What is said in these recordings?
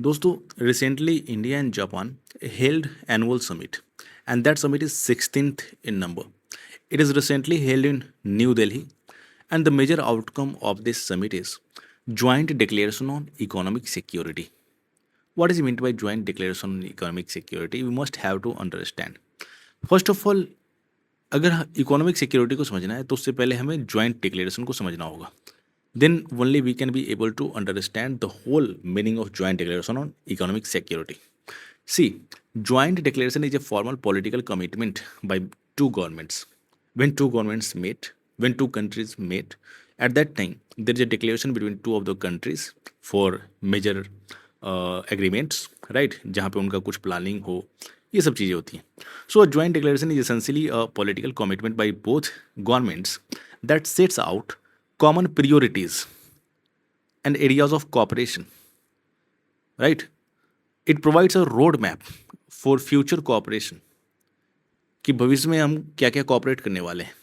दोस्तों, recently India and Japan held annual summit, and that summit is 16th in number. It is recently held in New Delhi, and the major outcome of this summit is joint declaration on economic security. What is meant by joint declaration on economic security? We must have to understand. First of all, अगर economic security को समझना है तो उससे पहले हमें joint declaration को समझना होगा. Then only we can be able to understand the whole meaning of joint declaration on economic security. See, joint declaration is a formal political commitment by two governments. When two countries meet, at that time there is a declaration between two of the countries for major agreements, right? जहाँ पे उनका कुछ planning हो, ये सब चीज़ें होती हैं. So a joint declaration is essentially a political commitment by both governments that sets out common priorities and areas of cooperation, right? It provides a roadmap for future cooperation कि भविष्य में हम क्या क्या कॉपरेट करने वाले हैं,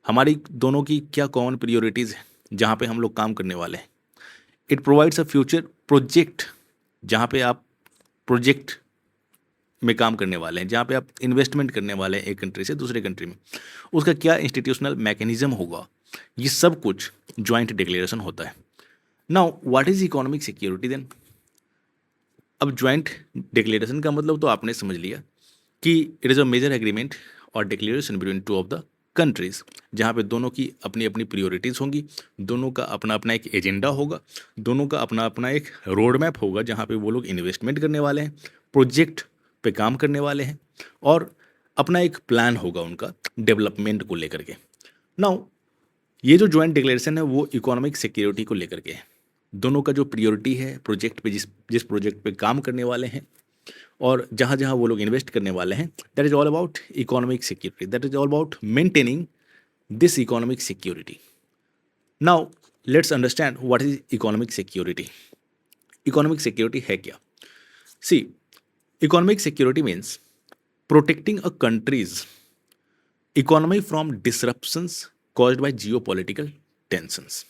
हमारी दोनों की क्या कॉमन प्रियोरिटीज़ है जहाँ पे हम लोग काम करने वाले हैं. It provides a future project जहाँ पे आप प्रोजेक्ट में काम करने वाले हैं, जहाँ पे आप इन्वेस्टमेंट करने वाले हैं एक कंट्री से दूसरे कंट्री में, उसका क्या इंस्टीट्यूशनल मैकेनिज्म होगा, ये सब कुछ ज्वाइंट डिक्लेरेशन होता है. Now what is economic security then? अब ज्वाइंट डिक्लेरेशन का मतलब तो आपने समझ लिया कि it is a major agreement और declaration between two of the countries, जहाँ पे दोनों की अपनी अपनी प्रियोरिटीज़ होंगी, दोनों का अपना अपना एक एजेंडा होगा, दोनों का अपना अपना एक रोड मैप होगा जहाँ पे वो लोग इन्वेस्टमेंट करने वाले हैं, प्रोजेक्ट पे काम करने वाले हैं, और अपना एक प्लान होगा उनका डेवलपमेंट को लेकर के. नाउ ये जो ज्वाइंट डिक्लेरेशन है वो इकोनॉमिक सिक्योरिटी को लेकर के है. दोनों का जो प्रियोरिटी है प्रोजेक्ट पे, जिस जिस प्रोजेक्ट पे काम करने वाले हैं और जहाँ जहाँ वो लोग इन्वेस्ट करने वाले हैं, that is all about economic security. That is all about maintaining this economic security. Now let's understand what is economic security. Economic security है क्या? See, economic security means protecting a country's economy from disruptions caused by geopolitical tensions.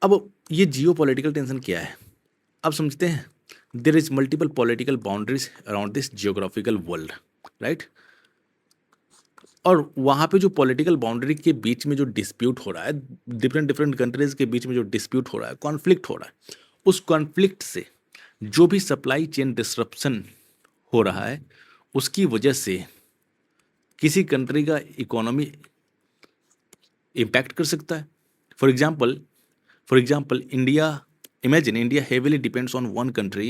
अब ये geopolitical tension क्या है आप समझते हैं. There is multiple political boundaries around this geographical world, right? और वहाँ पे जो पॉलिटिकल बाउंड्री के बीच में जो डिस्प्यूट हो रहा है, डिफरेंट डिफरेंट कंट्रीज के बीच में जो डिस्प्यूट हो रहा है, कॉन्फ्लिक्ट हो रहा है, उस कॉन्फ्लिक्ट से जो भी सप्लाई चेन डिसरप्शन हो रहा है उसकी वजह से किसी कंट्री का इकोनॉमी इम्पैक्ट कर सकता है. For example India, imagine India heavily depends on one country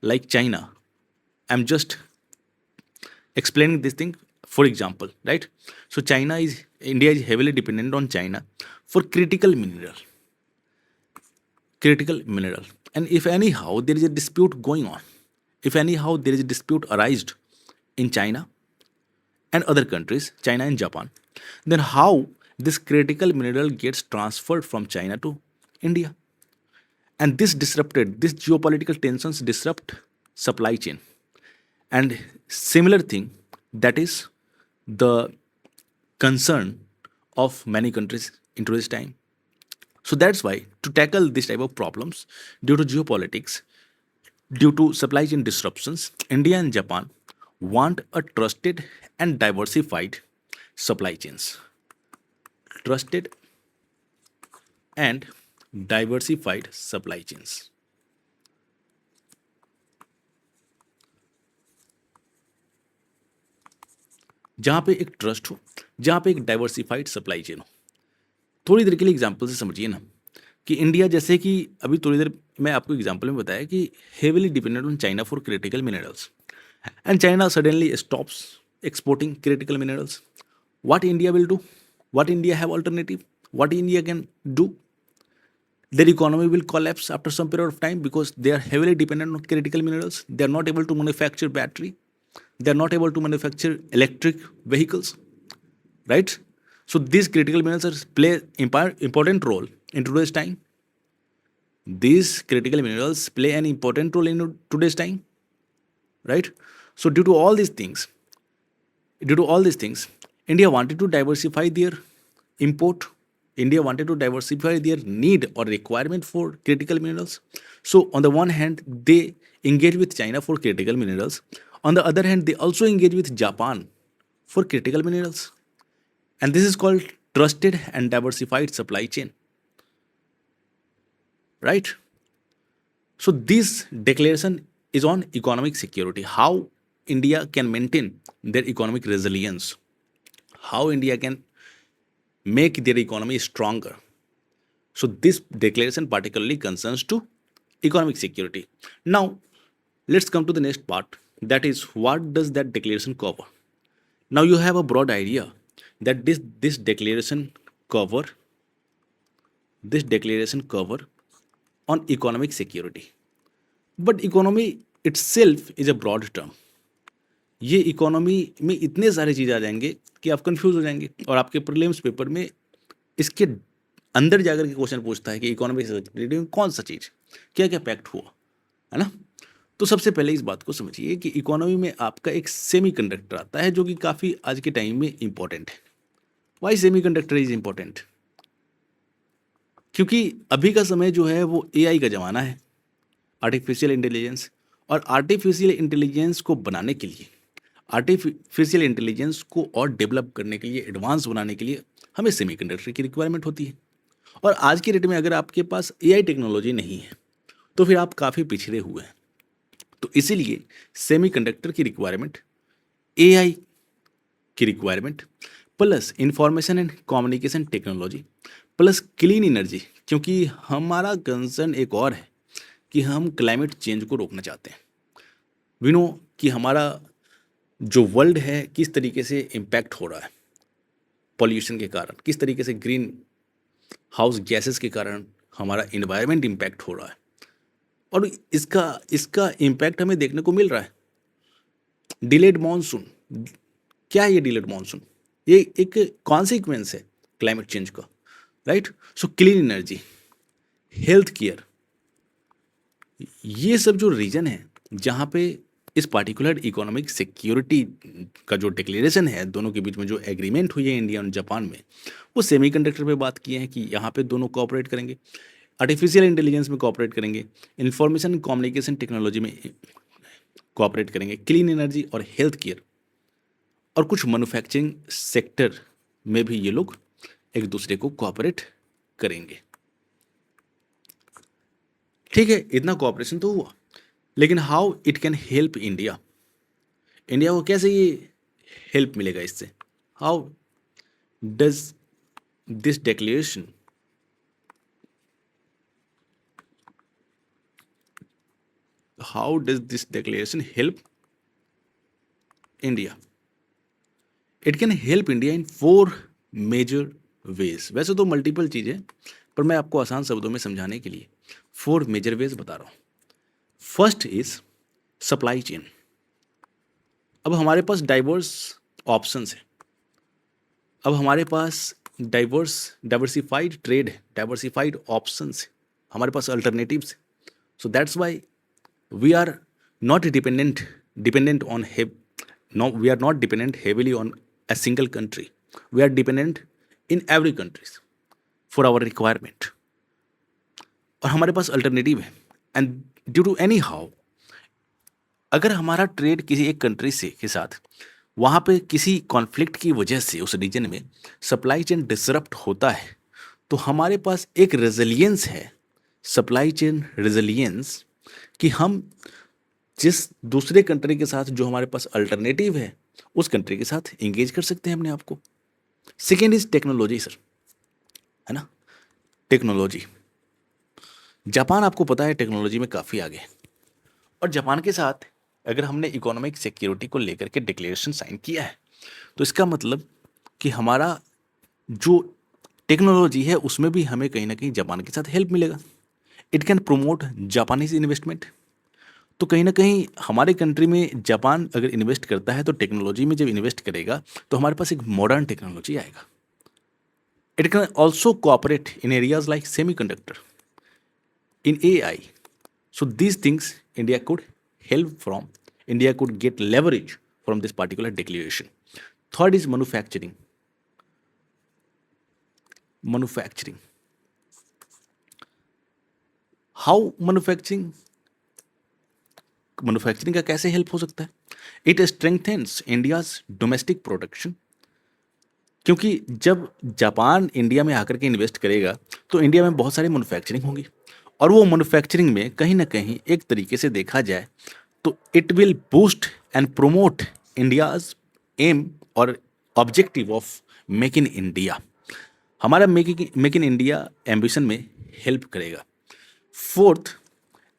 like China. I'm just explaining this thing for example, right? So India is heavily dependent on China for critical mineral. And if anyhow there is a dispute going on, if anyhow there is a dispute arised in China and other countries, China and Japan, then how this critical mineral gets transferred from China to India? And this geopolitical tensions disrupt supply chain. And similar thing, that is the concern of many countries in today's time. So that's why to tackle this type of problems due to geopolitics, due to supply chain disruptions, India and Japan want a trusted and diversified supply chains. Trusted and diversified supply chains. जहाँ पे एक trust हो, जहाँ पे एक diversified supply chain हो. थोड़ी देर के लिए एग्जांपल से समझिए ना कि इंडिया, जैसे कि अभी थोड़ी देर मैं आपको एग्जांपल में बताया कि heavily dependent on China for critical minerals, and China suddenly stops exporting critical minerals. What India will do? What India have alternative? What India can do? Their economy will collapse after some period of time because they are heavily dependent on critical minerals. They are not able to manufacture battery. They are not able to manufacture electric vehicles, right? So these critical minerals play important role in today's time. These critical minerals play an important role in today's time, right? So due to all these things, India wanted to diversify their import India wanted to diversify their need or requirement for critical minerals. So, on the one hand, they engage with China for critical minerals. On the other hand, they also engage with Japan for critical minerals. And this is called trusted and diversified supply chain, right? So, this declaration is on economic security, how India can maintain their economic resilience, how India can make their economy stronger. So this declaration particularly concerns to economic security. Now let's come to the next part. That is, what does that declaration cover? Now you have a broad idea that this declaration cover this declaration cover on economic security. But economy itself is a broad term. ये economy में इतने सारे चीज़ आ जाएंगे कि आप confuse हो जाएंगे और आपके प्रीलिम्स पेपर में इसके अंदर जाकर के क्वेश्चन पूछता है कि इकोनॉमिक सेक्रेटरी में कौन सा चीज़ क्या क्या पैक्ट हुआ, है ना। तो सबसे पहले इस बात को समझिए कि इकोनॉमी में आपका एक सेमीकंडक्टर आता है जो कि काफ़ी आज के टाइम में इंपॉर्टेंट है। Why semiconductor is important? क्योंकि अभी का समय जो है वो एआई का ज़माना है, आर्टिफिशियल इंटेलिजेंस। और आर्टिफिशियल इंटेलिजेंस को बनाने के लिए, आर्टिफिशियल इंटेलिजेंस को और डेवलप करने के लिए, एडवांस बनाने के लिए हमें सेमीकंडक्टर की रिक्वायरमेंट होती है। और आज के डेट में अगर आपके पास एआई टेक्नोलॉजी नहीं है तो फिर आप काफ़ी पिछड़े हुए हैं। तो इसीलिए सेमीकंडक्टर की रिक्वायरमेंट, एआई की requirement, plus information and communication technology, plus clean energy. क्योंकि हमारा कंसर्न एक और है कि हम क्लाइमेट चेंज को रोकना चाहते हैं। वी नो कि हमारा जो वर्ल्ड है किस तरीके से इम्पैक्ट हो रहा है पॉल्यूशन के कारण, किस तरीके से ग्रीन हाउस गैसेस के कारण हमारा इन्वायरमेंट इम्पैक्ट हो रहा है। और इसका इम्पैक्ट हमें देखने को मिल रहा है। डिलेड मॉनसून, क्या है ये डिलेड मॉनसून? ये एक कॉन्सिक्वेंस है क्लाइमेट चेंज का, right. So clean energy, health care, ये सब जो रीजन है जहाँ पे इस पार्टिकुलर इकोनॉमिक सिक्योरिटी का जो डिक्लेरेशन है, दोनों के बीच में जो एग्रीमेंट हुई है इंडिया और जापान में, वो सेमीकंडक्टर पे बात किए हैं कि यहाँ पे दोनों कोऑपरेट करेंगे, आर्टिफिशियल इंटेलिजेंस में कोऑपरेट करेंगे, इंफॉर्मेशन कम्युनिकेशन टेक्नोलॉजी में कोऑपरेट करेंगे, क्लीन एनर्जी और हेल्थ केयर, और कुछ मैन्युफैक्चरिंग सेक्टर में भी ये लोग एक दूसरे को कोऑपरेट करेंगे। ठीक है, इतना कोऑपरेशन तो हुआ, लेकिन how it can help India, India को कैसे ये हेल्प मिलेगा इससे? How does this declaration help India? It can help India in 4 major ways. वैसे तो मल्टीपल चीज़ें, पर मैं आपको आसान शब्दों में समझाने के लिए 4 मेजर वेज बता रहा हूँ। First is supply chain. अब हमारे पास डाइवर्स ऑप्शंस है, अब हमारे पास डाइवर्सिफाइड ट्रेड है, डाइवर्सिफाइड ऑप्शंस है, हमारे पास अल्टरनेटिव्स है। So that's why we are not dependent on we are not dependent heavily on a single country. We are dependent in every countries for our requirement. और हमारे पास alternative है। And due to anyhow, अगर हमारा trade किसी एक country से के साथ वहाँ पे किसी कॉन्फ्लिक्ट की वजह से उस रीजन में सप्लाई चेन डिसरप्ट होता है, तो हमारे पास एक रेजिलियंस है, सप्लाई चेन रेजिलियंस, कि हम जिस दूसरे कंट्री के साथ जो हमारे पास अल्टरनेटिव है उस कंट्री के साथ एंगेज कर सकते हैं अपने आप को। सेकेंड इज टेक्नोलॉजी सर, है ना, टेक्नोलॉजी। जापान आपको पता है टेक्नोलॉजी में काफ़ी आगे है, और जापान के साथ अगर हमने इकोनॉमिक सिक्योरिटी को लेकर के डिक्लेरेशन साइन किया है तो इसका मतलब कि हमारा जो टेक्नोलॉजी है उसमें भी हमें कहीं ना कहीं जापान के साथ हेल्प मिलेगा। It can promote Japanese investment. तो कहीं ना कहीं हमारे कंट्री में जापान अगर इन्वेस्ट करता है तो टेक्नोलॉजी में जब इन्वेस्ट करेगा तो हमारे पास एक मॉडर्न टेक्नोलॉजी आएगा। It can also cooperate in areas like semiconductor, in AI. So these things India could help from, India could get leverage from this particular declaration. Third is manufacturing. Manufacturing, how manufacturing, manufacturing का कैसे help हो सकता है? It स्ट्रेंथेन्स India's domestic production, क्योंकि जब Japan India में आकर के इन्वेस्ट करेगा तो इंडिया में बहुत सारी मैन्युफैक्चरिंग होंगी, और वो मैन्युफैक्चरिंग में कहीं ना कहीं एक तरीके से देखा जाए तो it will boost and promote India's aim और objective of make in India, हमारा मेक इन इंडिया एम्बिशन में हेल्प करेगा। Fourth,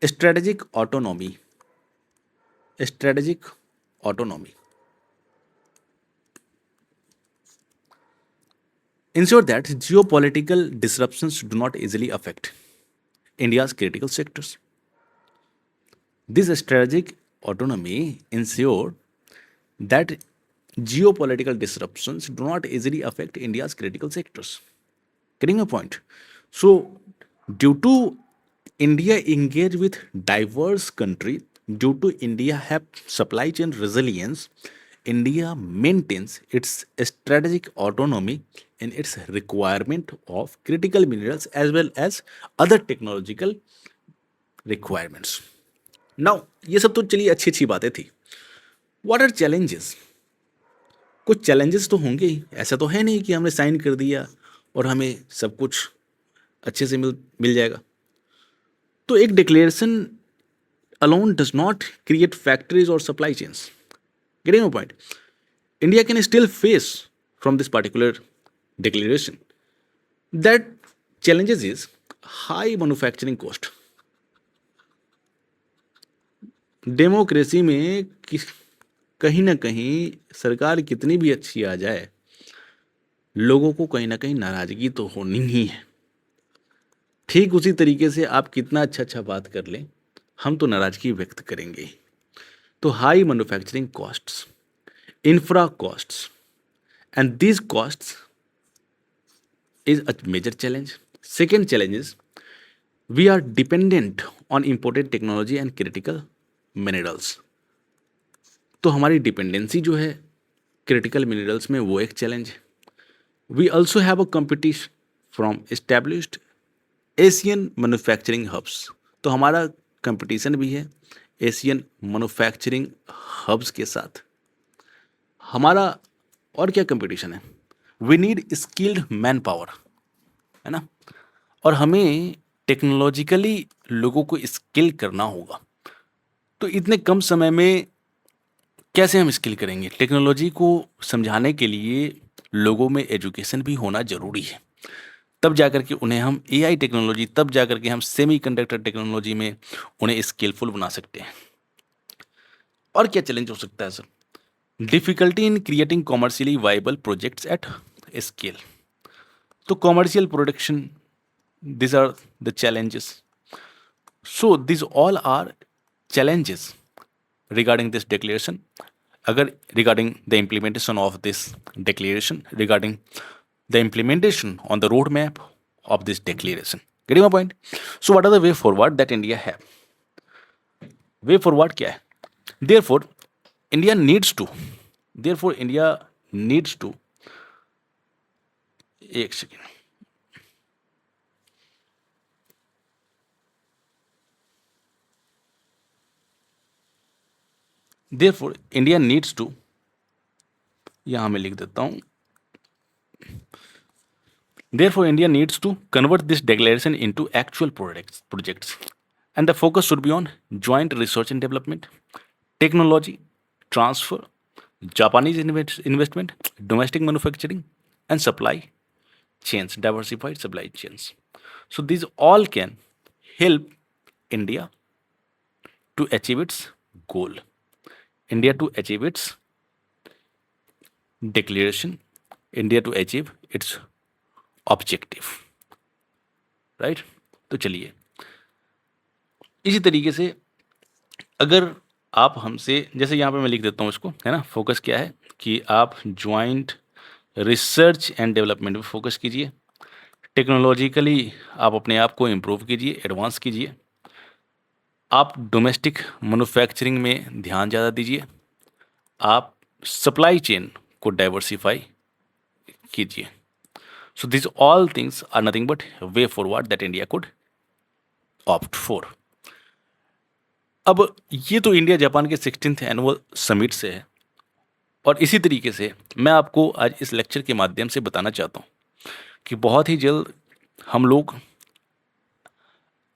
strategic autonomy, strategic autonomy ensure that geopolitical disruptions do not easily affect India's critical sectors. This strategic autonomy ensure that geopolitical disruptions do not easily affect India's critical sectors. Getting a point? So, due to India engage with diverse country, due to India have supply chain resilience, India maintains its strategic autonomy in its requirement of critical minerals as well as other technological requirements. Now ये सब तो चलिए अच्छी अच्छी बातें थी। What are challenges? कुछ challenges तो होंगे ही, ऐसा तो है नहीं कि हमने साइन कर दिया और हमें सब कुछ अच्छे से मिल मिल जाएगा। तो एक declaration alone does not create factories or supply chains. Getting my point? India can still face from this particular declaration that challenges is high manufacturing cost. Democracy में कहीं ना कहीं सरकार कितनी भी अच्छी आ जाए, लोगों को कहीं ना कहीं नाराजगी तो होनी ही है। ठीक उसी तरीके से आप कितना अच्छा अच्छा बात कर लें, हम तो नाराजगी व्यक्त करेंगे। तो high manufacturing costs, infra costs, and these costs is a major challenge. Second challenge is we are dependent on imported technology and critical minerals. तो हमारी डिपेंडेंसी जो है क्रिटिकल मिनरल्स में वो एक चैलेंज है। We also have a competition from established Asian manufacturing hubs, तो हमारा कंपटीशन भी है एशियन मैन्युफैक्चरिंग हब्स के साथ। हमारा और क्या कंपटीशन है? We need skilled manpower, है ना, और हमें टेक्नोलॉजिकली लोगों को स्किल करना होगा। तो इतने कम समय में कैसे हम स्किल करेंगे? टेक्नोलॉजी को समझाने के लिए लोगों में एजुकेशन भी होना जरूरी है, तब जाकर के उन्हें हम एआई टेक्नोलॉजी, तब जाकर के हम सेमीकंडक्टर टेक्नोलॉजी में उन्हें स्किलफुल बना सकते हैं। और क्या चैलेंज हो सकता है sir? Difficulty in creating commercially viable projects at scale. तो commercial production, these are the challenges. So these all are challenges regarding this declaration. Agar regarding the implementation of this declaration, regarding the implementation on the roadmap of this declaration. Getting my point? So what are the way forward that India have? Way forward क्या है? Therefore, India needs to. Therefore, India needs to. एक second, therefore India needs to, यहां मैं लिख देता हूं, therefore India needs to convert this declaration into actual projects, and the focus should be on joint research and development, technology transfer, Japanese investment, domestic manufacturing, and supply chains, diversified supply chains. So these all can help India to achieve its goal, India to achieve its declaration, India to achieve its objective, right. तो चलिए इसी तरीके से अगर आप हमसे, जैसे यहाँ पे मैं लिख देता हूँ इसको, है ना, फोकस क्या है कि आप ज्वाइंट रिसर्च एंड डेवलपमेंट पे फोकस कीजिए, टेक्नोलॉजिकली आप अपने आप को इम्प्रूव कीजिए, एडवांस कीजिए, आप डोमेस्टिक मैन्युफैक्चरिंग में ध्यान ज़्यादा दीजिए, आप सप्लाई चेन को डाइवर्सिफाई कीजिए, So these all things are nothing but way forward that India could opt for. अब ये तो इंडिया जापान के 16th एनुअल समिट से है, और इसी तरीके से मैं आपको आज इस लेक्चर के माध्यम से बताना चाहता हूँ कि बहुत ही जल्द हम लोग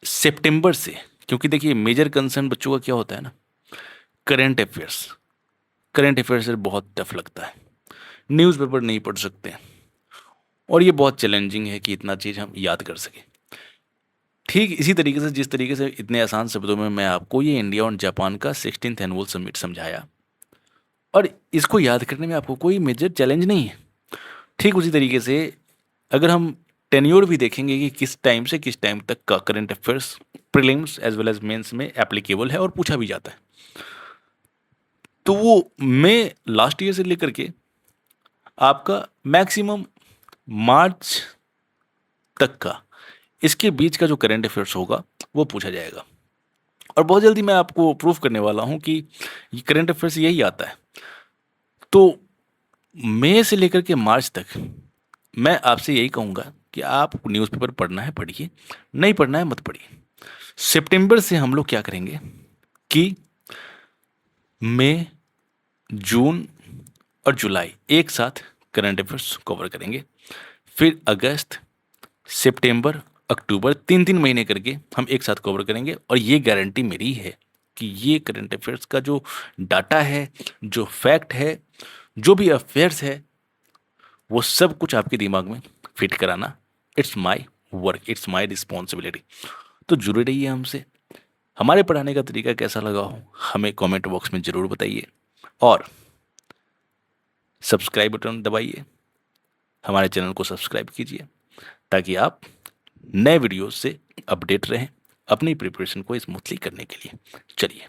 सितंबर से, क्योंकि देखिए मेजर कंसर्न बच्चों का क्या होता है ना, करंट अफेयर्स। करंट अफेयर्स से बहुत टफ लगता है, न्यूज़पेपर नहीं पढ़ सकते, और ये बहुत चैलेंजिंग है कि इतना चीज़ हम याद कर सकें। ठीक इसी तरीके से जिस तरीके से इतने आसान शब्दों में मैं आपको ये इंडिया और जापान का 16th एनुअल समिट समझाया, और इसको याद करने में आपको कोई मेजर चैलेंज नहीं है, ठीक उसी तरीके से अगर हम टेन्योर भी देखेंगे कि किस टाइम से किस टाइम तक का current affairs prelims as well as mains में एप्लीकेबल है और पूछा भी जाता है, तो वो मई लास्ट ईयर से लेकर के आपका मैक्सिमम मार्च तक का, इसके बीच का जो करंट अफेयर्स होगा वो पूछा जाएगा। और बहुत जल्दी मैं आपको प्रूफ करने वाला हूँ कि ये करंट अफेयर्स यही आता है। तो मई से लेकर के मार्च तक मैं आपसे यही कहूँगा कि आप न्यूज़पेपर पढ़ना है पढ़िए, नहीं पढ़ना है मत पढ़िए। सितंबर से हम लोग क्या करेंगे कि मई, जून और जुलाई एक साथ करंट अफेयर्स कवर करेंगे, फिर अगस्त, सितंबर, अक्टूबर, 3-3 महीने करके हम एक साथ कवर करेंगे। और ये गारंटी मेरी है कि ये करंट अफेयर्स का जो डाटा है, जो फैक्ट है, जो भी अफेयर्स है, वो सब कुछ आपके दिमाग में फिट कराना it's my work, it's my responsibility. तो जुड़े रहिए हमसे। हमारे पढ़ाने का तरीका कैसा लगा हो हमें कमेंट बॉक्स में ज़रूर बताइए, और सब्सक्राइब बटन दबाइए, हमारे चैनल को सब्सक्राइब कीजिए ताकि आप नए वीडियोस से अपडेट रहें अपनी प्रिपरेशन को स्मूथली करने के लिए। चलिए